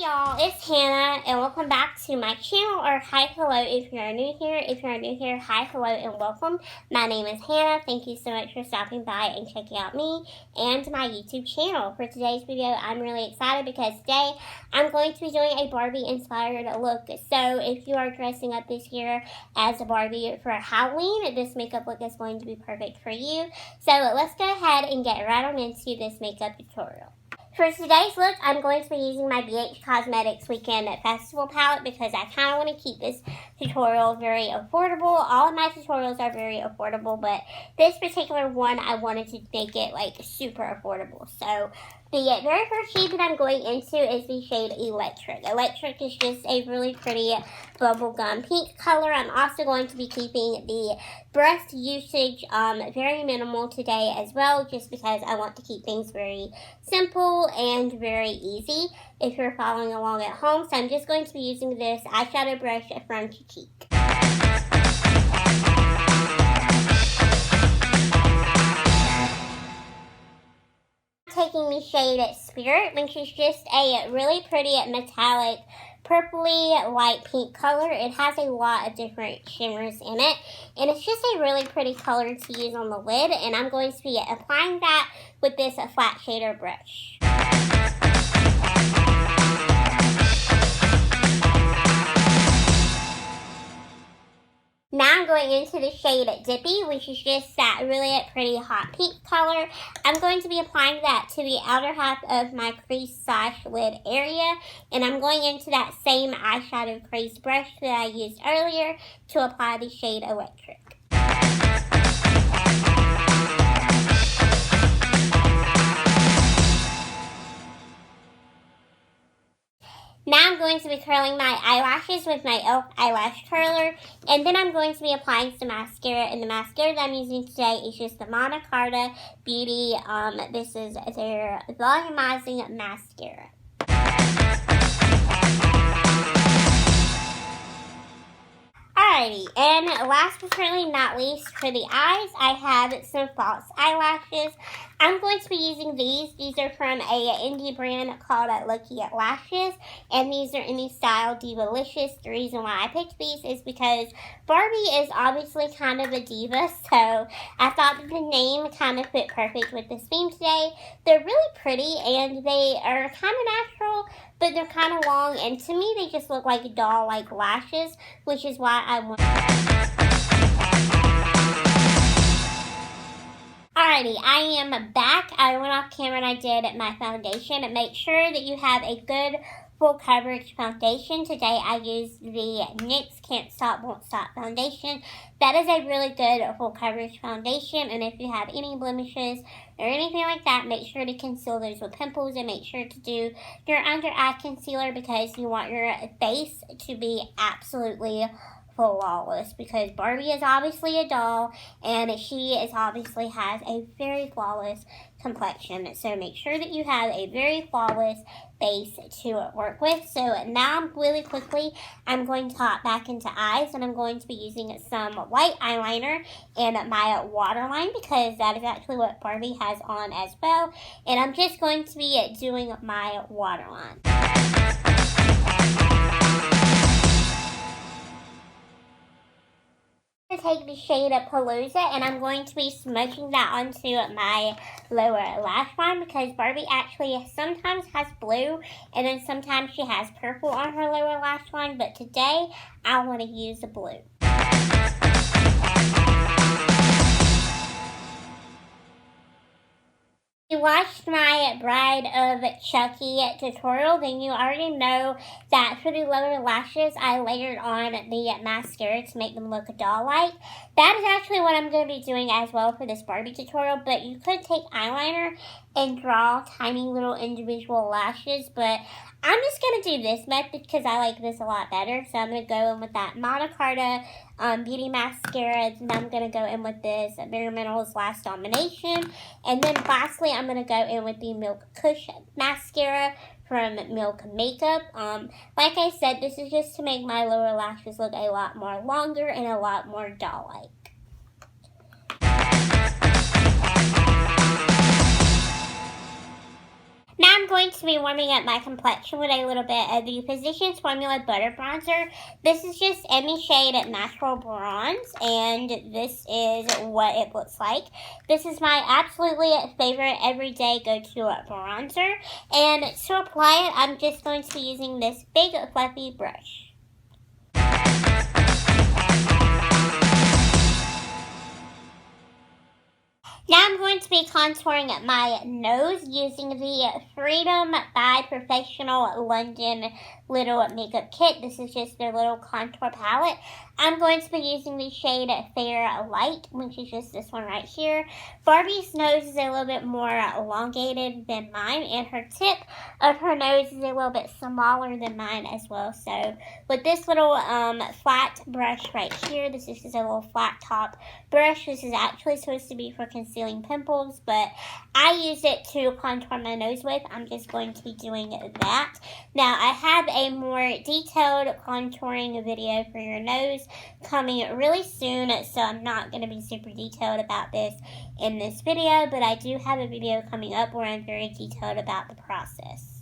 Y'all, it's Hannah and welcome back to my channel, or hi, hello if you're new here. If you're new here, hi, hello, and welcome. My name is Hannah. Thank you so much for stopping by and checking out me and my YouTube channel. For today's video, I'm really excited because today I'm going to be doing a Barbie inspired look. So if you are dressing up this year as a Barbie for Halloween, this makeup look is going to be perfect for you. So let's go ahead and get right on into this makeup tutorial. For today's look, I'm going to be using my BH Cosmetics Weekend Festival palette because I kind of want to keep this tutorial very affordable. All of my tutorials are very affordable, but this particular one, I wanted to make it like super affordable. So the very first shade that I'm going into is the shade Electric. Electric is just a really pretty bubblegum pink color. I'm also going to be keeping the brush usage very minimal today as well, just because I want to keep things very simple and very easy if you're following along at home. So I'm just going to be using this eyeshadow brush from Cheek. Taking the shade Spirit, which is just a really pretty metallic purpley light pink color. It has a lot of different shimmers in it, and it's just a really pretty color to use on the lid, and I'm going to be applying that with this flat shader brush. Now I'm going into the shade Dippy, which is just that really pretty hot pink color. I'm going to be applying that to the outer half of my crease/lid area. And I'm going into that same eyeshadow crease brush that I used earlier to apply the shade Electric. Now I'm going to be curling my eyelashes with my e.l.f. eyelash curler, and then I'm going to be applying some mascara, and the mascara that I'm using today is just the Manna Karder Beauty. This is their volumizing mascara. Alrighty, and last but certainly not least, for the eyes, I have some false eyelashes. I'm going to be using these. These are from a indie brand called Lucky Lashes, and these are in the style Divaloucus. The reason why I picked these is because Barbie is obviously kind of a diva, so I thought that the name kind of fit perfect with this theme today. They're really pretty, and they are kind of natural, but they're kind of long, and to me they just look like doll-like lashes, which is why I want. Alrighty, I am back. I went off camera and I did my foundation. And make sure that you have a good full coverage foundation. Today I used the NYX Can't Stop Won't Stop foundation. That is a really good full coverage foundation, and if you have any blemishes or anything like that, make sure to conceal those with pimples, and make sure to do your under eye concealer because you want your face to be absolutely flawless, because Barbie is obviously a doll and she is obviously has a very flawless complexion, so make sure that you have a very flawless base to work with. So now really quickly I'm going to hop back into eyes, and I'm going to be using some white eyeliner and my waterline because that is actually what Barbie has on as well, and I'm just going to be doing my waterline. Take the shade of Palooza, and I'm going to be smudging that onto my lower lash line because Barbie actually sometimes has blue and then sometimes she has purple on her lower lash line, but today I want to use the blue. If you watched my Bride of Chucky tutorial, then you already know that for the lower lashes, I layered on the mascara to make them look doll-like. That is actually what I'm going to be doing as well for this Barbie tutorial, but you could take eyeliner and draw tiny little individual lashes, but I'm just going to do this method because I like this a lot better. So I'm going to go in with that Manna Karder Beauty Mascara, and I'm going to go in with this Bare Minerals Last Domination, and then lastly I'm going to go in with the Milk Kush Mascara from Milk Makeup. Like I said, this is just to make my lower lashes look a lot more longer and a lot more doll-like. Now I'm going to be warming up my complexion with a little bit of the Physicians Formula Butter Bronzer. This is just any shade Natural Bronze, and this is what it looks like. This is my absolutely favorite everyday go-to bronzer, and to apply it, I'm just going to be using this big fluffy brush. Now I'm going to be contouring my nose using the Freedom by Professional London little makeup kit. This is just their little contour palette. I'm going to be using the shade Fair Light, which is just this one right here. Barbie's nose is a little bit more elongated than mine, and her tip of her nose is a little bit smaller than mine as well. So with this little flat brush right here, this is just a little flat top brush. This is actually supposed to be for concealing pimples, but I use it to contour my nose with. I'm just going to be doing that. Now, I have a more detailed contouring video for your nose coming really soon, so I'm not going to be super detailed about this in this video, but I do have a video coming up where I'm very detailed about the process.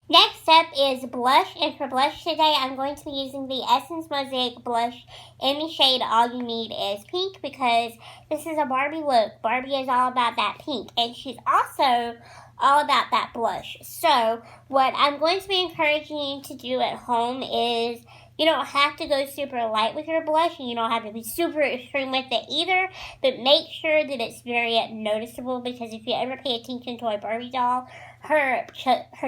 Next up is blush, and for blush today, I'm going to be using the Essence Mosaic Blush in the shade All You Need Is Pink, because this is a Barbie look. Barbie is all about that pink, and she's also all about that blush. So what I'm going to be encouraging you to do at home is, you don't have to go super light with your blush, and you don't have to be super extreme with it either, but make sure that it's very noticeable, because if you ever pay attention to a Barbie doll, her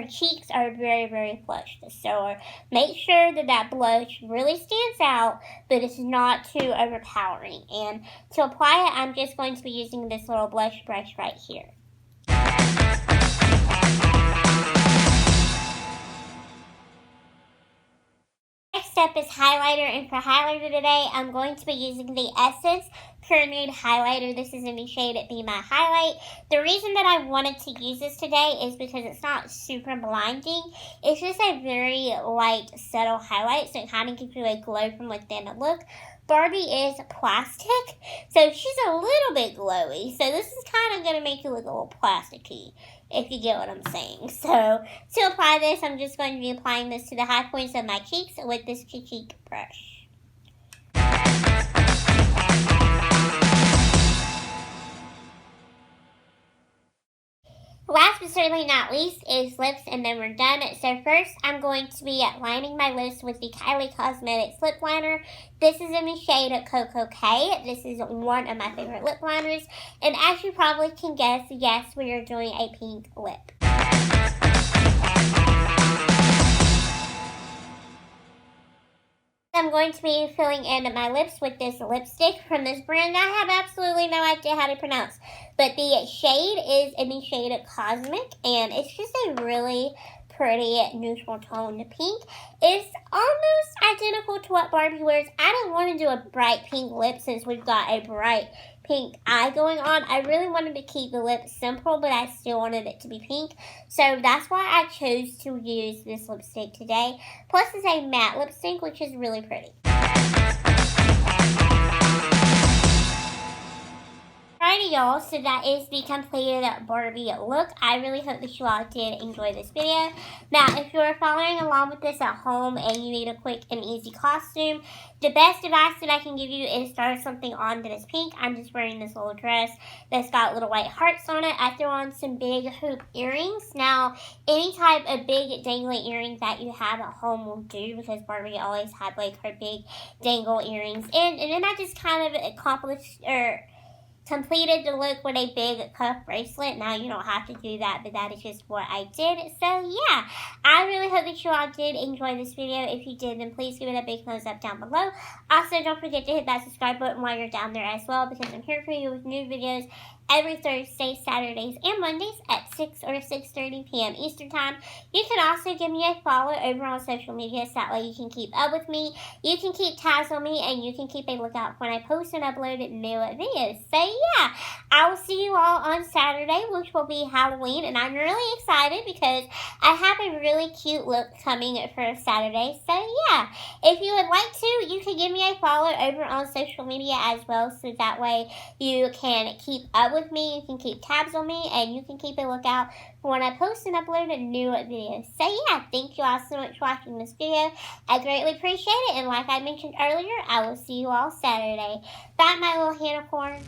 cheeks are very, very flushed. So make sure that that blush really stands out, but it's not too overpowering. And to apply it, I'm just going to be using this little blush brush right here. Next up is highlighter, and for highlighter today, I'm going to be using the Essence Pure Nude Highlighter. This is in the shade Be My Highlight. The reason that I wanted to use this today is because it's not super blinding. It's just a very light, subtle highlight, so it kind of gives you a glow from within look. Barbie is plastic, so she's a little bit glowy, so this is kind of going to make you look a little plasticky, if you get what I'm saying. So to apply this, I'm just going to be applying this to the high points of my cheeks with this cheek brush. Last but certainly not least is lips, and then we're done. So first, I'm going to be lining my lips with the Kylie Cosmetics lip liner. This is in the shade Koko K. This is one of my favorite lip liners. And as you probably can guess, yes, we are doing a pink lip. I'm going to be filling in my lips with this lipstick from this brand I have absolutely no idea how to pronounce. But the shade is in the shade Cosmic, and it's just a really pretty neutral tone pink. It's almost identical to what Barbie wears. I didn't want to do a bright pink lip since we've got a bright pink eye going on. I really wanted to keep the lip simple, but I still wanted it to be pink. So that's why I chose to use this lipstick today. Plus it's a matte lipstick, which is really pretty. Alrighty y'all, so that is the completed Barbie look. I really hope that you all did enjoy this video. Now, if you're following along with this at home and you need a quick and easy costume, the best advice that I can give you is throw something on that is pink. I'm just wearing this little dress that's got little white hearts on it. I threw on some big hoop earrings. Now, any type of big dangly earrings that you have at home will do, because Barbie always had like her big dangle earrings in. And then I just kind of completed the look with a big cuff bracelet. Now, you don't have to do that, but that is just what I did. So, yeah, I really hope that you all did enjoy this video. If you did, then please give it a big thumbs up down below. Also, don't forget to hit that subscribe button while you're down there as well, because I'm here for you with new videos every Thursday, Saturdays, and Mondays at 6 or 6:30 p.m. Eastern Time. You can also give me a follow over on social media so that way you can keep up with me. You can keep tabs on me, and you can keep a lookout when I post and upload new videos. So yeah, I will see you all on Saturday, which will be Halloween, and I'm really excited because I have a really cute look coming for Saturday. So yeah, if you would like to, you can give me a follow over on social media as well, so that way you can keep up with me, you can keep tabs on me, and you can keep a lookout for when I post and upload new videos. So yeah, thank you all so much for watching this video. I greatly appreciate it, and like I mentioned earlier, I will see you all Saturday. Bye, my little Hannah corn.